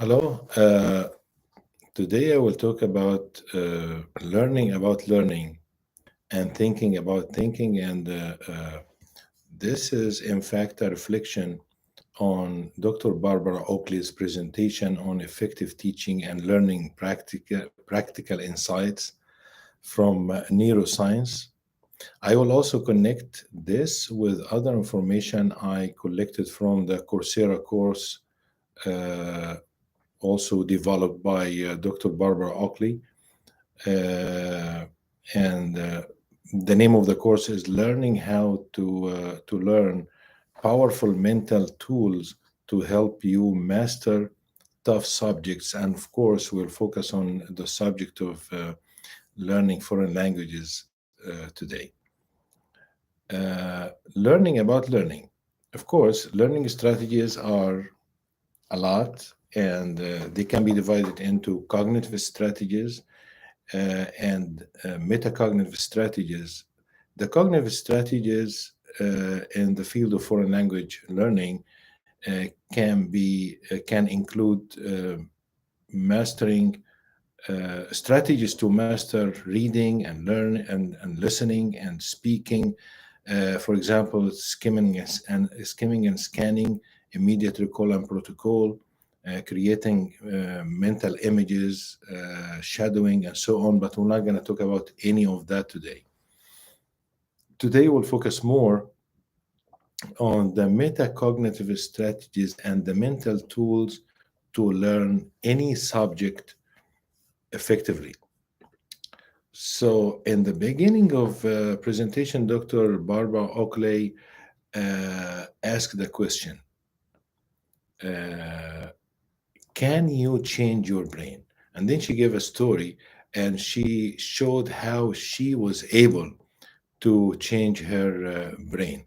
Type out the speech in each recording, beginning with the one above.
Hello. Today I will talk about learning about learning and thinking about thinking. And this is, in fact, a reflection on Dr. Barbara Oakley's presentation on effective teaching and learning practical insights from neuroscience. I will also connect this with other information I collected from the Coursera course uh, also developed by Dr. Barbara Oakley. Uh, and The name of the course is Learning How to Learn Powerful Mental Tools to Help You Master Tough Subjects. And of course, we'll focus on the subject of learning foreign languages today. Learning about learning. Of course, learning strategies are a lot, and they can be divided into cognitive strategies and metacognitive strategies. The cognitive strategies in the field of foreign language learning can include mastering strategies to master reading and learn and listening and speaking. For example, skimming and scanning, immediate recall and protocol, creating mental images, shadowing, and so on. But we're not going to talk about any of that today. Today, we'll focus more on the metacognitive strategies and the mental tools to learn any subject effectively. So, in the beginning of presentation, Dr. Barbara Oakley asked the question, uh, can you change your brain? And then she gave a story and she showed how she was able to change her brain.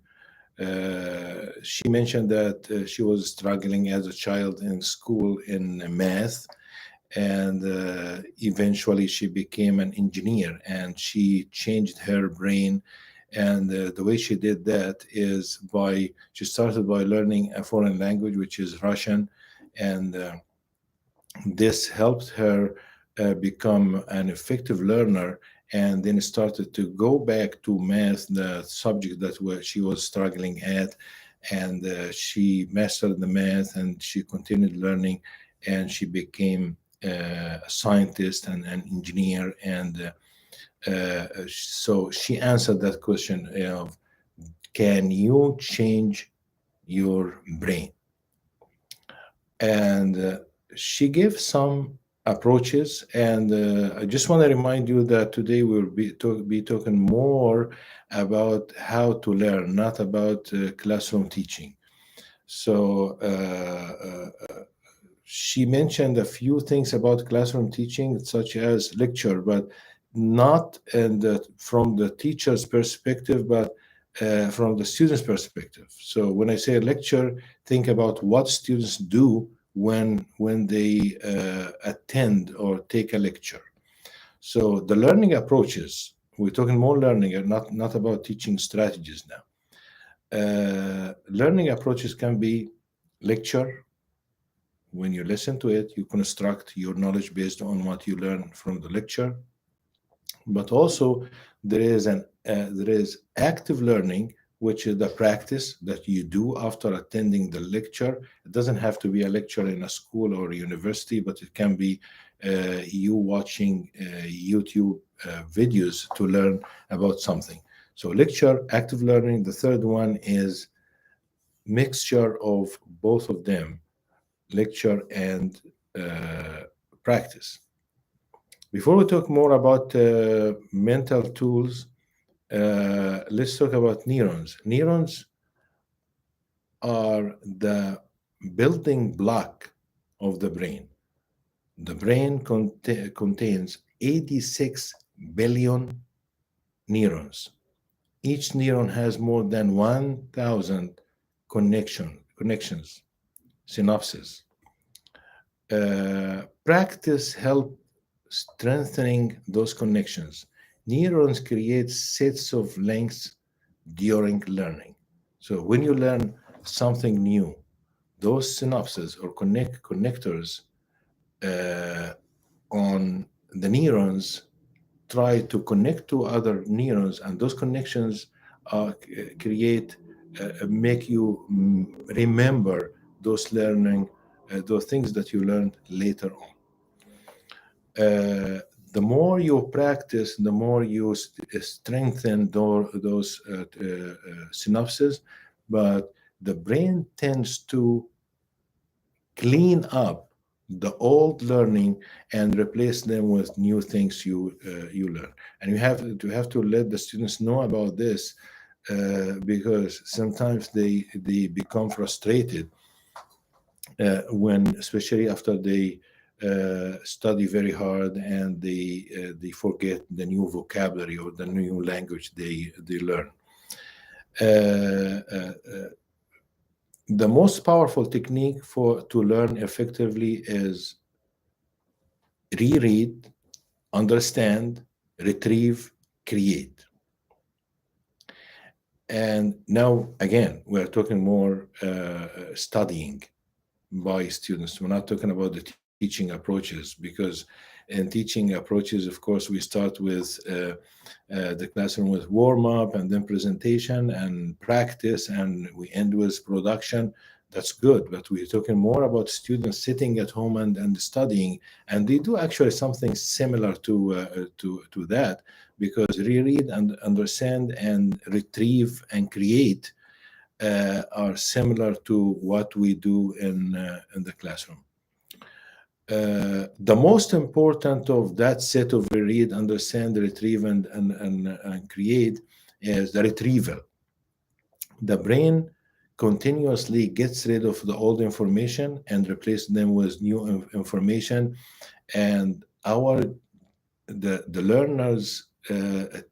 She mentioned that she was struggling as a child in school in math, and eventually she became an engineer and she changed her brain. And the way she did that is she started by learning a foreign language, which is Russian, and this helped her become an effective learner, and then started to go back to math, the subject she was struggling at. And she mastered the math and she continued learning, and she became a scientist and an engineer. And so she answered that question of, can you change your brain? And she gave some approaches. And I just want to remind you that today we'll be talking more about how to learn, not about classroom teaching. So she mentioned a few things about classroom teaching, such as lecture, but not from the teacher's perspective, but from the student's perspective. So when I say lecture, think about what students do when they attend or take a lecture. So the learning approaches, we're talking more learning and not about teaching strategies now. Learning approaches can be lecture. When you listen to it, you construct your knowledge based on what you learn from the lecture. But also there is active learning, which is the practice that you do after attending the lecture. It doesn't have to be a lecture in a school or a university, but it can be you watching YouTube videos to learn about something. So lecture, active learning. The third one is mixture of both of them, lecture and practice. Before we talk more about mental tools, let's talk about neurons. Neurons are the building block of the brain. The brain contains 86 billion neurons. Each neuron has more than 1,000 connections, synapses. Practice help strengthening those connections. Neurons create sets of links during learning. So when you learn something new, those synapses or connectors uh, on the neurons, try to connect to other neurons, and those connections create, make you remember those learning, those things that you learned later on. The more you practice, the more you strengthen those synapses, but the brain tends to clean up the old learning and replace them with new things you learn. And you have to let the students know about this, because sometimes they become frustrated when, especially after they study very hard, and they forget the new vocabulary or the new language they learn. The most powerful technique for to learn effectively is reread, understand, retrieve, create. And now again, we're talking more studying by students. We're not talking about the teaching approaches, because in teaching approaches, of course, we start with the classroom with warm up and then presentation and practice, and we end with production. That's good, but we're talking more about students sitting at home and studying, and they do actually something similar to that, because reread and understand and retrieve and create are similar to what we do in the classroom. The most important of that set of read, understand, retrieve, and create is the retrieval. The brain continuously gets rid of the old information and replaces them with new information, and the learner's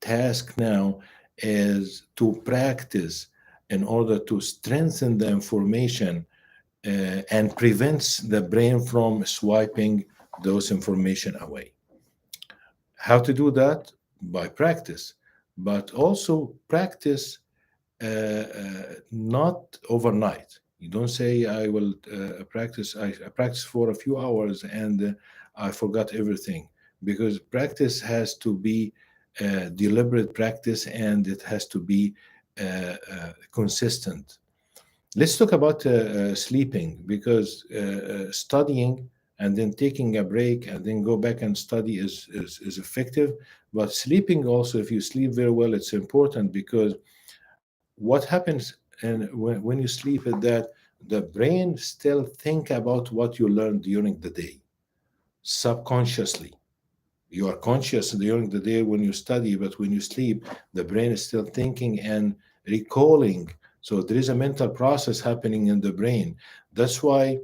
task now is to practice in order to strengthen the information and prevents the brain from swiping those information away. How to do that? By practice, but also practice not overnight. You don't say, I will practice. I practice for a few hours and I forgot everything, because practice has to be deliberate practice, and it has to be consistent. Let's talk about sleeping, because studying and then taking a break and then go back and study is effective. But sleeping also, if you sleep very well, it's important, because what happens and when you sleep is that the brain still think about what you learned during the day subconsciously. You are conscious during the day when you study, but when you sleep, the brain is still thinking and recalling. So there is a mental process happening in the brain. That's why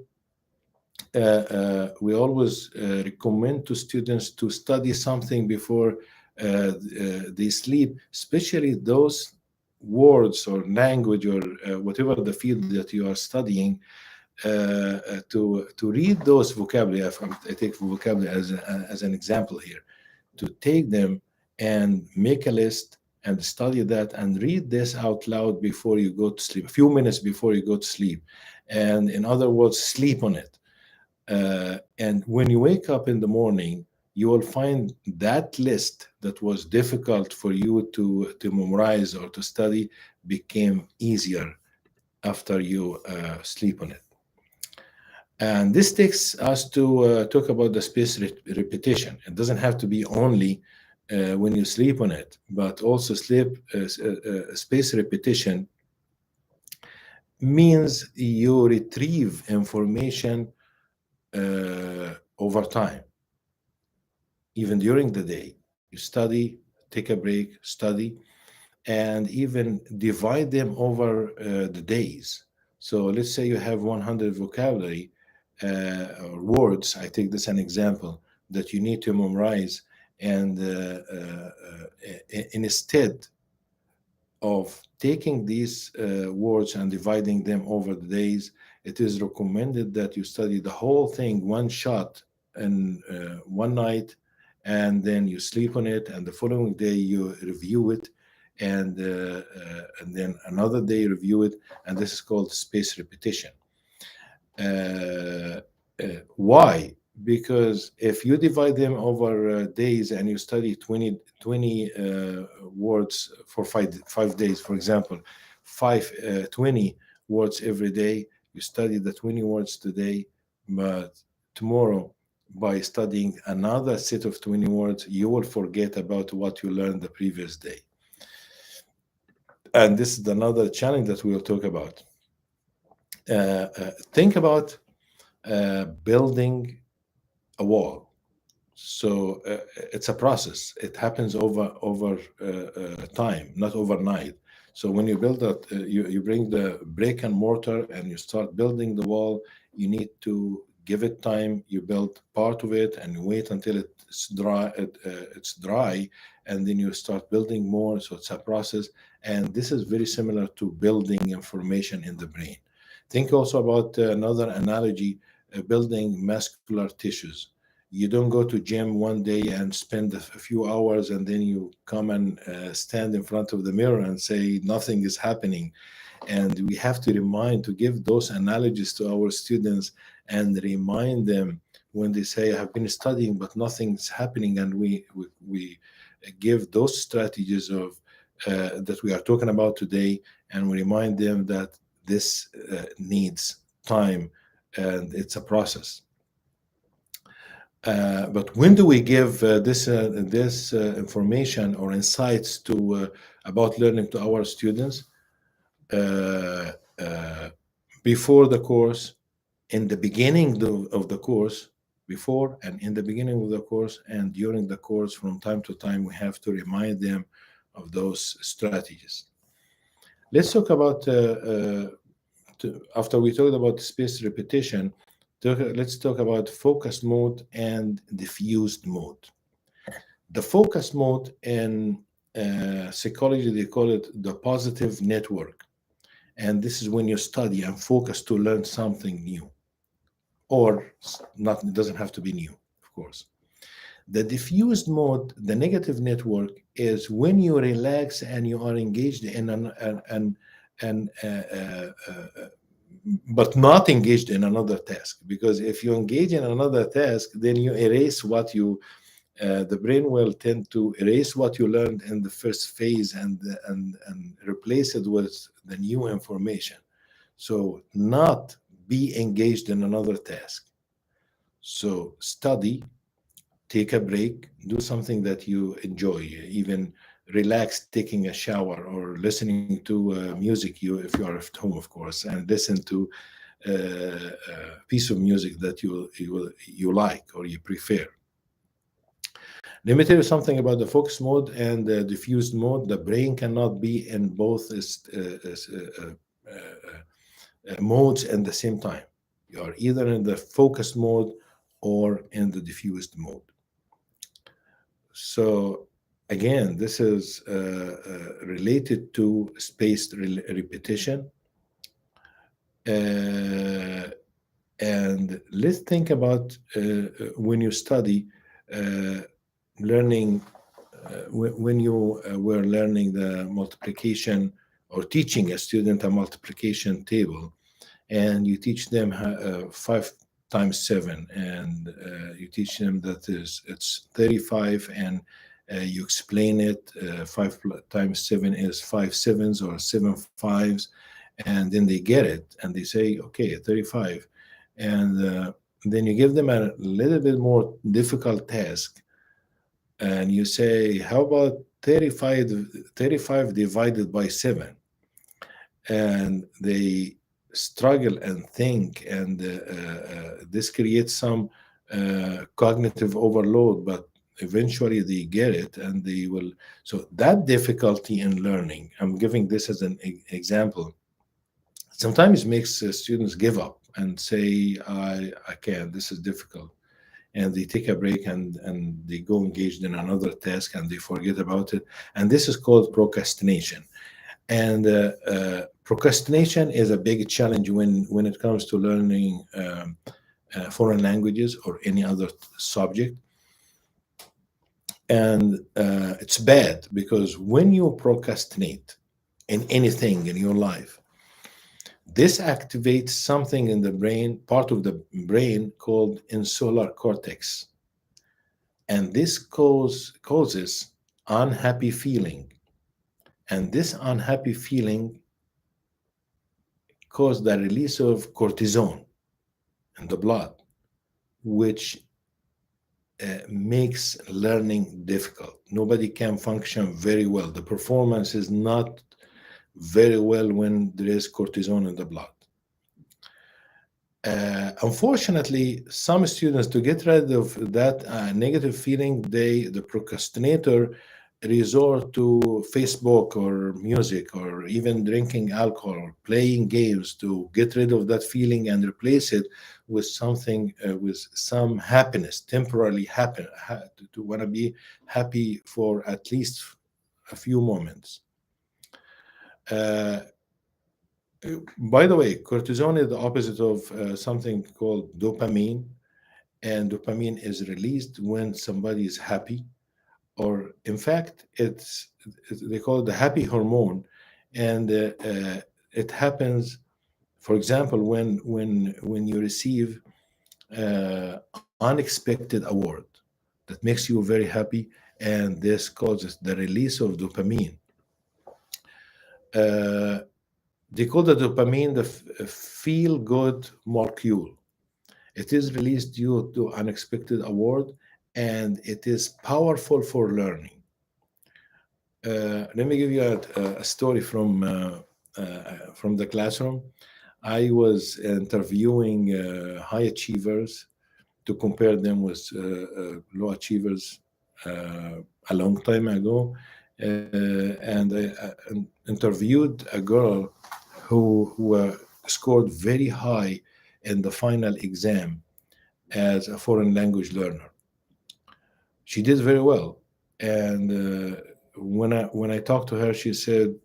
we always recommend to students to study something before they sleep, especially those words or language or whatever the field that you are studying, to read those vocabulary. I take vocabulary as an example here, to take them and make a list and study that and read this out loud before you go to sleep, a few minutes before you go to sleep. And in other words, sleep on it. And when you wake up in the morning, you will find that list that was difficult for you to memorize or to study became easier after you sleep on it. And this takes us to talk about the space repetition. It doesn't have to be only when you sleep on it, but also space repetition means you retrieve information over time, even during the day. You study, take a break, study, and even divide them over the days. So let's say you have 100 vocabulary or words. I take this an example that you need to memorize, and instead of taking these words and dividing them over the days, it is recommended that you study the whole thing one shot in one night, and then you sleep on it, and the following day you review it, and then another day review it, and this is called space repetition. Why? because if you divide them over days and you study 20 words for 5 days, for example, 20 words every day, you study the 20 words today, but tomorrow, by studying another set of 20 words, you will forget about what you learned the previous day. And this is another challenge that we'll talk about. Think about building a wall. So it's a process. It happens over time, not overnight. So when you build that, you bring the brick and mortar and you start building the wall. You need to give it time. You build part of it and you wait until it's dry. It's dry, and then you start building more. So it's a process, and this is very similar to building information in the brain. Think also about another analogy: building muscular tissues. You don't go to gym one day and spend a few hours and then you come and stand in front of the mirror and say nothing is happening. And we have to give those analogies to our students and remind them when they say I've been studying but nothing's happening, and we give those strategies of that we are talking about today, and we remind them that this needs time and it's a process. But when do we give this information or insights to about learning to our students? Uh, uh, Before the course, in the beginning of the course, before and in the beginning of the course, and during the course, from time to time, we have to remind them of those strategies. Let's talk about after we talked about spaced repetition. Let's talk about focused mode and diffused mode. The focused mode in psychology, they call it the positive network. And this is when you study and focus to learn something new, or not, it doesn't have to be new, of course. The diffused mode, the negative network, is when you relax and you are engaged in but not engaged in another task. Because if you engage in another task, then you erase what you the brain will tend to erase what you learned in the first phase and replace it with the new information. So not be engaged in another task. So study, take a break, do something that you enjoy, even relax taking a shower or listening to music, you if you are at home, of course, and listen to a piece of music that you like or you prefer. Let me tell you something about the focus mode and the diffused mode. The brain cannot be in both modes at the same time. You are either in the focused mode or in the diffused mode. So again, this is related to spaced repetition. And let's think about when you study learning, when you were learning the multiplication or teaching a student a multiplication table, and you teach them 5 times 7, and you teach them that it's 35, and you explain it. 5 times 7 is 5 sevens or 7 fives, and then they get it and they say, okay, 35. And then you give them a little bit more difficult task, and you say, how about 35 divided by 7? And they struggle and think, and this creates some cognitive overload, but eventually they get it and they will. So that difficulty in learning, I'm giving this as an example, sometimes makes students give up and say, I can't, this is difficult. And they take a break and they go engaged in another task and they forget about it. And this is called procrastination. And procrastination is a big challenge when it comes to learning foreign languages or any other subject. And it's bad because when you procrastinate in anything in your life, This activates something in the brain, part of the brain called insular cortex, and this causes unhappy feeling. And this unhappy feeling causes the release of cortisone in the blood, which makes learning difficult. Nobody can function very well. The performance is not very well when there is cortisone in the blood. Unfortunately, some students, to get rid of that negative feeling, the procrastinator resort to Facebook or music or even drinking alcohol or playing games to get rid of that feeling and replace it with something, with some happiness, temporarily happy, to want to be happy for at least a few moments. Uh, by the way, cortisone is the opposite of something called dopamine, and dopamine is released when somebody is happy, or in fact, they call it the happy hormone, and it happens, for example, when you receive unexpected award that makes you very happy, and this causes the release of dopamine. Uh, they call the dopamine the feel good molecule. It is released due to unexpected award, and it is powerful for learning. Let me give you a story from the classroom. I was interviewing high achievers to compare them with low achievers a long time ago, and I interviewed a girl who scored very high in the final exam as a foreign language learner. She did very well, and when I talked to her, she said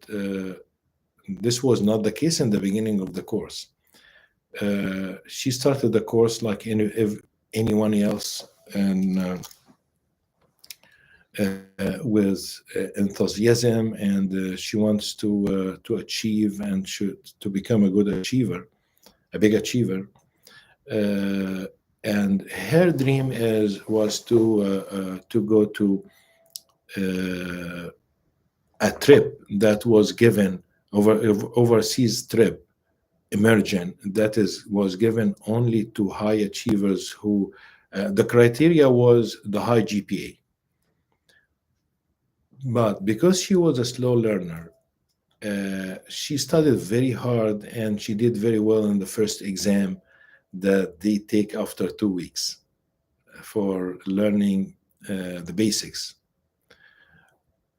this was not the case in the beginning of the course. She started the course like anyone else, and with enthusiasm, and she wants to achieve and should to become a good achiever, a big achiever. Uh, and her dream was to go to uh, a trip that was given overseas trip, emergent, that is was given only to high achievers who the criteria was the high GPA. But because she was a slow learner, she studied very hard and she did very well in the first exam that they take after 2 weeks for learning the basics.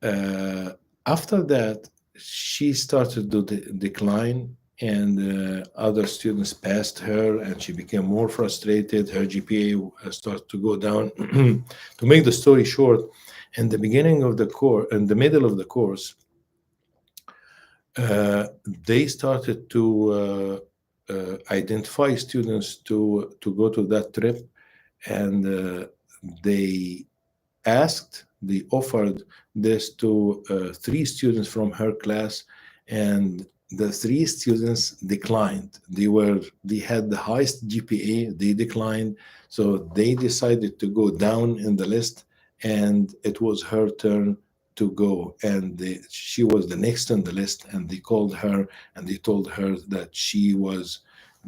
After that, she started to decline, and other students passed her, and she became more frustrated. Her GPA started to go down. To make the story short, in the beginning of the course, in the middle of the course, they started to identify students to go to that trip, and they they offered this to three students from her class, and the three students declined. They had the highest GPA, they declined, so they decided to go down in the list, and it was her turn to go, and she was the next on the list, and they called her and they told her that she was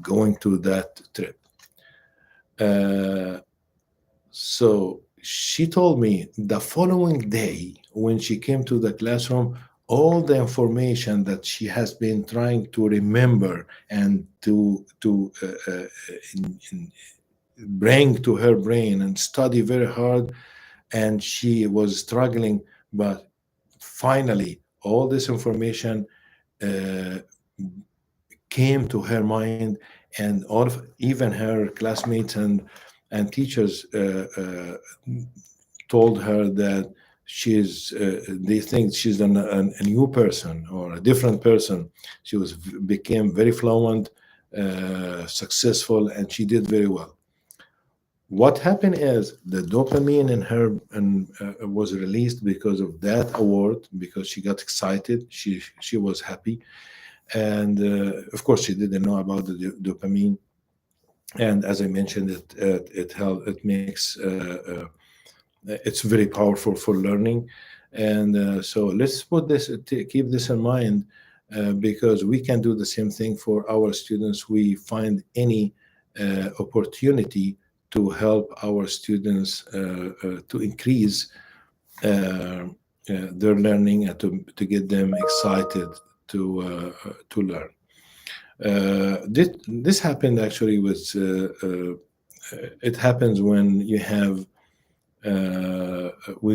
going to that trip. So she told me the following day when she came to the classroom, all the information that she has been trying to remember and bring to her brain and study very hard, and she was struggling, but finally all this information uh, came to her mind, and all of even her classmates and teachers told her that they think she's a new person or a different person. She became very fluent, successful, and she did very well. What happened is the dopamine in her was released because of that award, because she got excited, she was happy, And of course, she didn't know about the dopamine. And as I mentioned, it makes it's very powerful for learning. And so let's keep this in mind, because we can do the same thing for our students. We find any opportunity to help our students to increase their learning, and to get them excited to learn. This happened actually with it happens when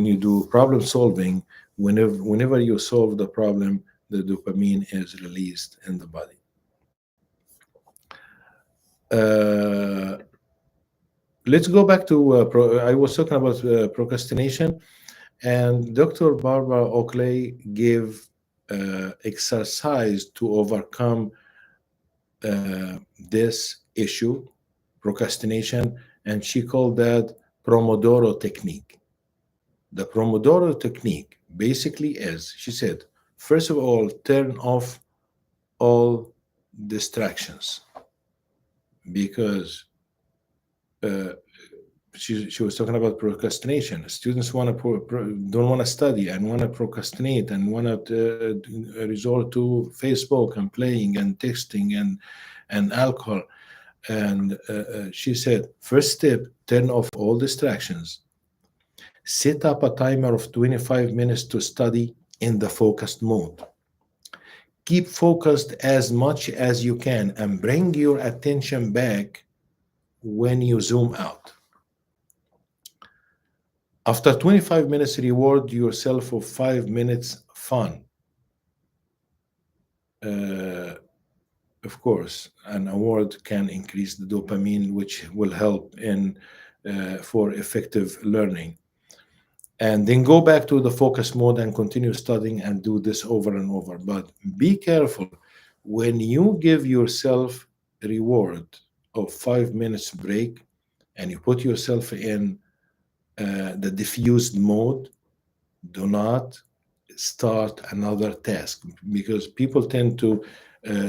you do problem solving. Whenever you solve the problem, the dopamine is released in the body. Uh, let's go back to I was talking about procrastination, and Dr. Barbara Oakley gave exercise to overcome this issue, procrastination, and she called that Pomodoro technique. The Pomodoro technique basically is, she said, first of all, turn off all distractions, because uh, she was talking about procrastination. Students don't want to study and want to procrastinate and want to resort to Facebook and playing and texting and alcohol. And she said, first step, turn off all distractions. Set up a timer of 25 minutes to study in the focused mode. Keep focused as much as you can and bring your attention back when you zoom out. After 25 minutes, reward yourself of 5 minutes fun. Uh, of course, an award can increase the dopamine, which will help in for effective learning. And then go back to the focus mode and continue studying, and do this over and over. But be careful when you give yourself a reward of 5 minutes break, and you put yourself in the diffused mode. Do not start another task, because people tend to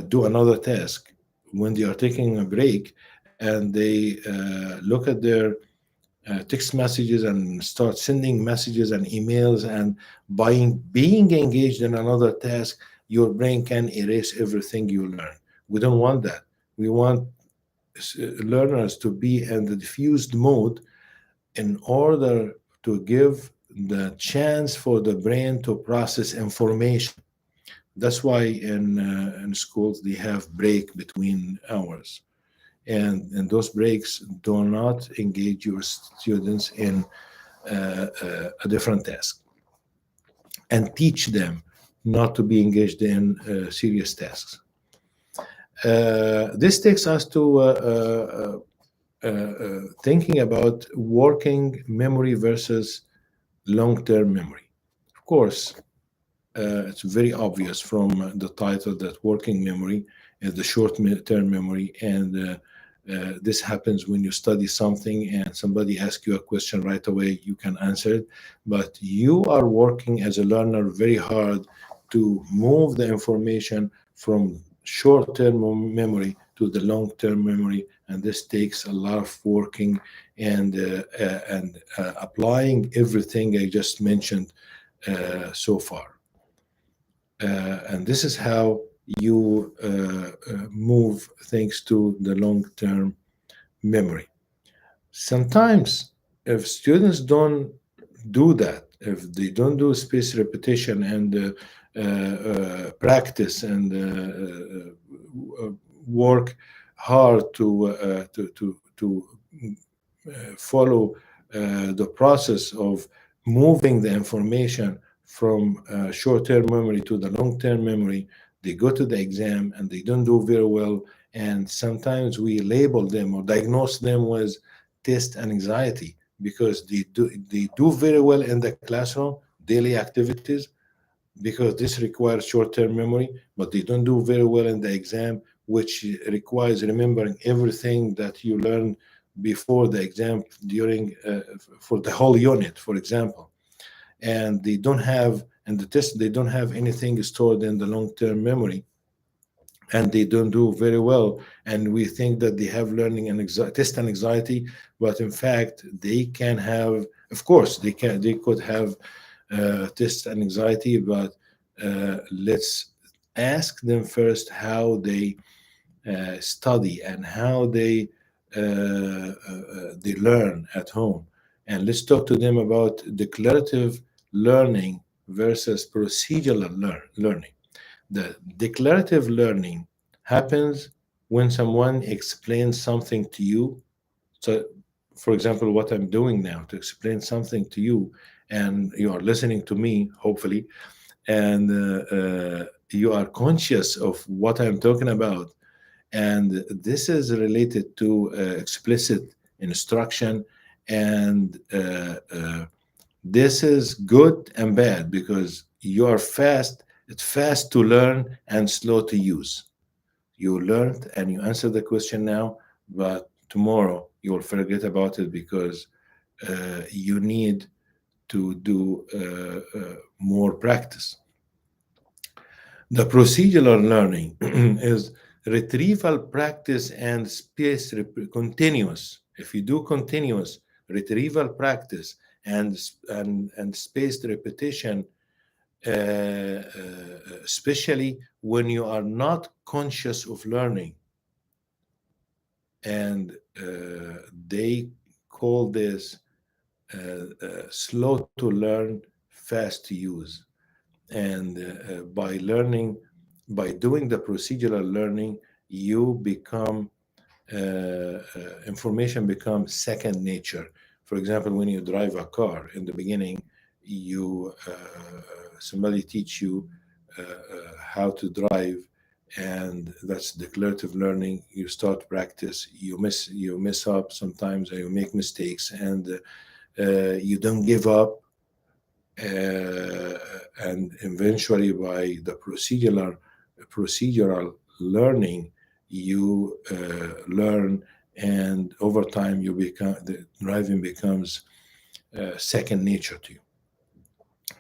do another task when they are taking a break, and they look at their text messages and start sending messages and emails, and by being engaged in another task, your brain can erase everything you learn. We don't want that. We want learners to be in the diffused mode, in order to give the chance for the brain to process information. That's why in schools they have break between hours, and those breaks do not engage your students in a different task, and teach them not to be engaged in serious tasks. This takes us to thinking about working memory versus long-term memory. Of course, it's very obvious from the title that working memory is the short-term memory, and this happens when you study something and somebody asks you a question right away, you can answer it. But you are working as a learner very hard to move the information from short-term memory to the long-term memory, and this takes a lot of working and applying everything I just mentioned so far. And this is how you move things to the long-term memory. Sometimes, if students don't do that, if they don't do spaced repetition and practice and work hard to follow the process of moving the information from short-term memory to the long-term memory, they go to the exam and they don't do very well. And sometimes we label them or diagnose them with test anxiety, because they do very well in the classroom, daily activities, because this requires short-term memory, but they don't do very well in the exam, which requires remembering everything that you learned before the exam during for the whole unit, for example. And they don't have, in the test, they don't have anything stored in the long-term memory. and they don't do very well, and we think that they have learning and test and anxiety, but in fact they can have, of course they could have test and anxiety, but let's ask them first how they study and how they learn at home, and let's talk to them about declarative learning versus procedural learning. The declarative learning happens when someone explains something to you. So, for example, what I'm doing now to explain something to you, and you are listening to me, hopefully, and you are conscious of what I'm talking about. And this is related to explicit instruction. And this is good and bad because you are fast. It's fast to learn and slow to use. You learned and you answer the question now, but tomorrow you will forget about it because you need to do more practice. The procedural learning is retrieval practice and continuous. If you do continuous retrieval practice and spaced repetition, especially when you are not conscious of learning, and they call this slow to learn, fast to use. And by doing the procedural learning, you become information becomes second nature. For example, when you drive a car in the beginning, you somebody teach you how to drive, and that's declarative learning. You start practice, you mess up sometimes, and you make mistakes, and you don't give up, and eventually by the procedural learning you learn, and over time you become the driving becomes second nature to you.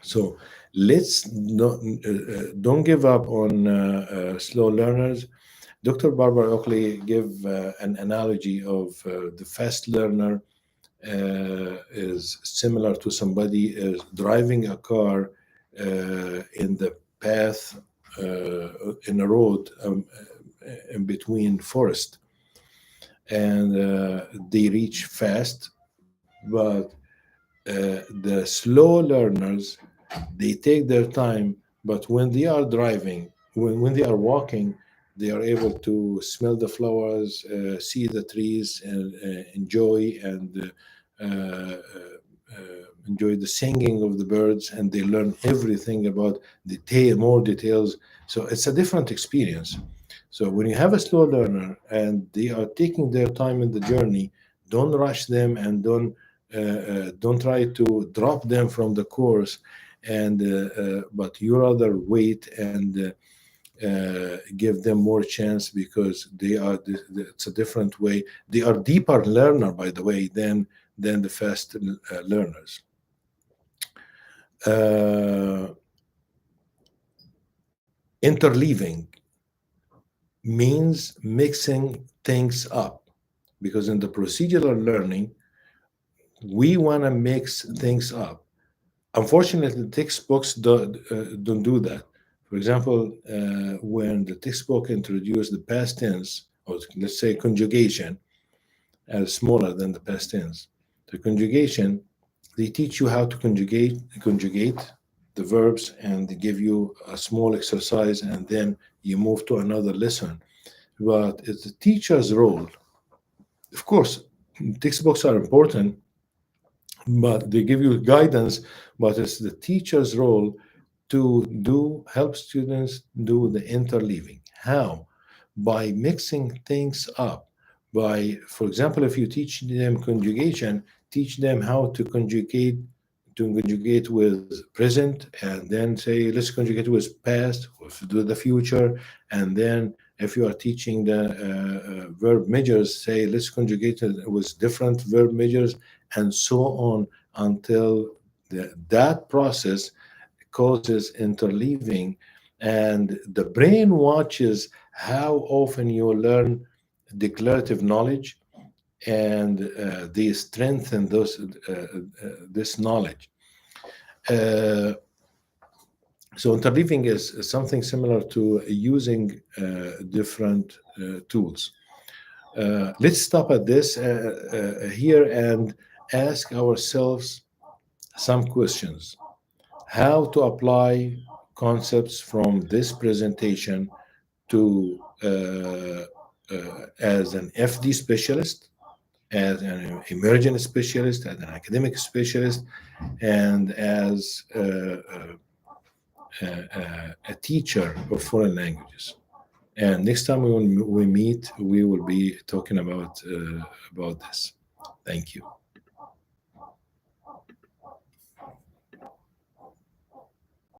So let's don't give up on slow learners. Dr. Barbara Oakley gave an analogy of the fast learner is similar to somebody is driving a car in the path in a road in between forest, and they reach fast, but the slow learners, they take their time, but when they are driving, when they are walking, they are able to smell the flowers, see the trees, and enjoy the singing of the birds, and they learn everything about more details. So it's a different experience. So when you have a slow learner and they are taking their time in the journey, don't rush them, and don't try to drop them from the course, and but you rather wait and give them more chance, because it's a different way. They are deeper learner, by the way, than the fast learners. Interleaving means mixing things up, because in the procedural learning we want to mix things up. Unfortunately, textbooks don't do that. For example, when the textbook introduced the past tense, or let's say conjugation, as smaller than the past tense, the conjugation, they teach you how to conjugate the verbs, and they give you a small exercise, and then you move to another lesson. But it's the teacher's role. Of course, textbooks are important, but they give you guidance, but it's the teacher's role to help students do the interleaving. How? By mixing things up. By, for example, if you teach them conjugation, teach them how to conjugate with present, and then say let's conjugate with past, with the future, and then if you are teaching the verb measures, say let's conjugate it with different verb measures, and so on, until that process causes interleaving, and the brain watches how often you learn declarative knowledge, and they strengthen this knowledge. Uh, so interleaving is something similar to using different tools. Let's stop at this here and ask ourselves some questions. How to apply concepts from this presentation to as an FD specialist, as an emerging specialist, as an academic specialist, and as a teacher of foreign languages. And next time we meet, we will be talking about this. Thank you.